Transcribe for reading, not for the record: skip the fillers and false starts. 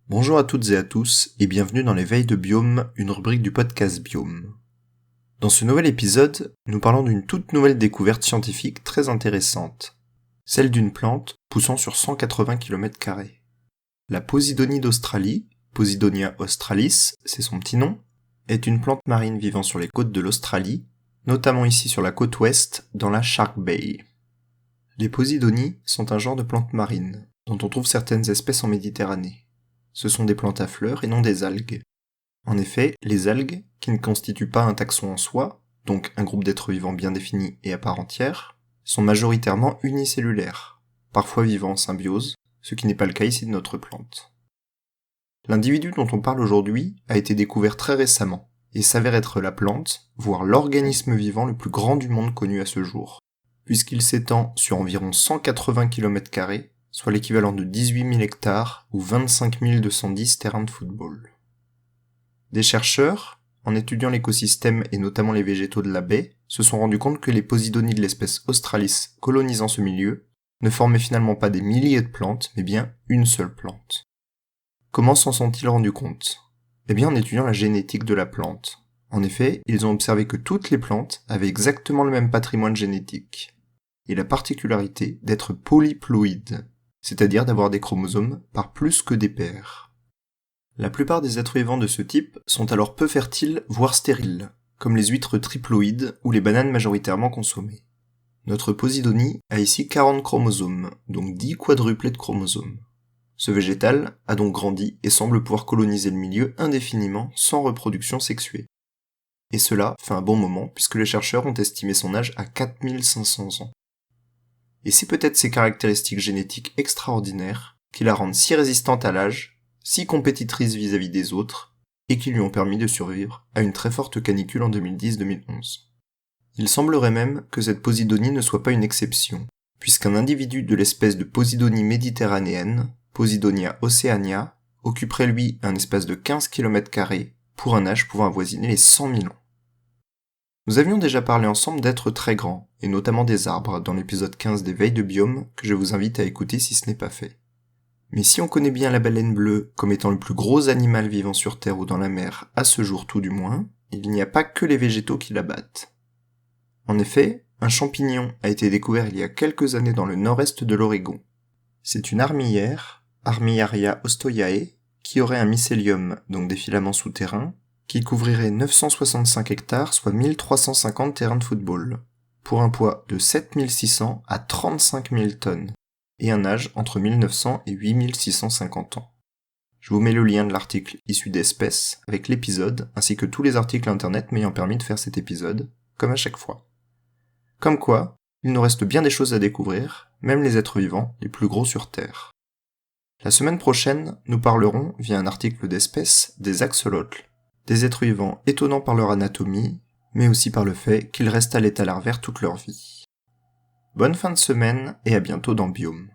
Bonjour à toutes et à tous et bienvenue dans les Veilles de Biome, une rubrique du podcast Biome. Dans ce nouvel épisode, nous parlons d'une toute nouvelle découverte scientifique très intéressante, celle d'une plante poussant sur 180 km². La Posidonie d'Australie, Posidonia australis, c'est son petit nom, est une plante marine vivant sur les côtes de l'Australie, notamment ici sur la côte ouest, dans la Shark Bay. Les Posidonies sont un genre de plantes marines, dont on trouve certaines espèces en Méditerranée. Ce sont des plantes à fleurs et non des algues. En effet, les algues, qui ne constituent pas un taxon en soi, donc un groupe d'êtres vivants bien défini et à part entière, sont majoritairement unicellulaires, parfois vivant en symbiose, ce qui n'est pas le cas ici de notre plante. L'individu dont on parle aujourd'hui a été découvert très récemment, et s'avère être la plante, voire l'organisme vivant le plus grand du monde connu à ce jour, puisqu'il s'étend sur environ 180 km², soit l'équivalent de 18 000 hectares ou 25 210 terrains de football. Des chercheurs, en étudiant l'écosystème et notamment les végétaux de la baie, se sont rendus compte que les Posidonies de l'espèce Australis colonisant ce milieu ne formaient finalement pas des milliers de plantes, mais bien une seule plante. Comment s'en sont-ils rendus compte ? Eh bien en étudiant la génétique de la plante. En effet, ils ont observé que toutes les plantes avaient exactement le même patrimoine génétique, et la particularité d'être polyploïdes, c'est-à-dire d'avoir des chromosomes par plus que des paires. La plupart des êtres vivants de ce type sont alors peu fertiles, voire stériles, comme les huîtres triploïdes ou les bananes majoritairement consommées. Notre Posidonie a ici 40 chromosomes, donc 10 quadruplets de chromosomes. Ce végétal a donc grandi et semble pouvoir coloniser le milieu indéfiniment sans reproduction sexuée. Et cela fait un bon moment puisque les chercheurs ont estimé son âge à 4500 ans. Et c'est peut-être ces caractéristiques génétiques extraordinaires qui la rendent si résistante à l'âge, si compétitrice vis-à-vis des autres, et qui lui ont permis de survivre à une très forte canicule en 2010-2011. Il semblerait même que cette Posidonie ne soit pas une exception, puisqu'un individu de l'espèce de Posidonie méditerranéenne, Posidonia oceania, occuperait lui un espace de 15 km² pour un âge pouvant avoisiner les 100 000 ans. Nous avions déjà parlé ensemble d'êtres très grands, et notamment des arbres, dans l'épisode 15 des Veilles de Biome, que je vous invite à écouter si ce n'est pas fait. Mais si on connaît bien la baleine bleue comme étant le plus gros animal vivant sur Terre ou dans la mer, à ce jour tout du moins, il n'y a pas que les végétaux qui la battent. En effet, un champignon a été découvert il y a quelques années dans le nord-est de l'Oregon. C'est une armillère, Armillaria ostoyae, qui aurait un mycélium, donc des filaments souterrains, qui couvrirait 965 hectares, soit 1350 terrains de football, pour un poids de 7600 à 35 000 tonnes, et un âge entre 1900 et 8650 ans. Je vous mets le lien de l'article issu d'Espèces avec l'épisode, ainsi que tous les articles internet m'ayant permis de faire cet épisode, comme à chaque fois. Comme quoi, il nous reste bien des choses à découvrir, même les êtres vivants les plus gros sur Terre. La semaine prochaine, nous parlerons, via un article d'Espèces, des axolotls, des êtres vivants étonnants par leur anatomie, mais aussi par le fait qu'ils restent à l'état larvaire toute leur vie. Bonne fin de semaine et à bientôt dans Biome.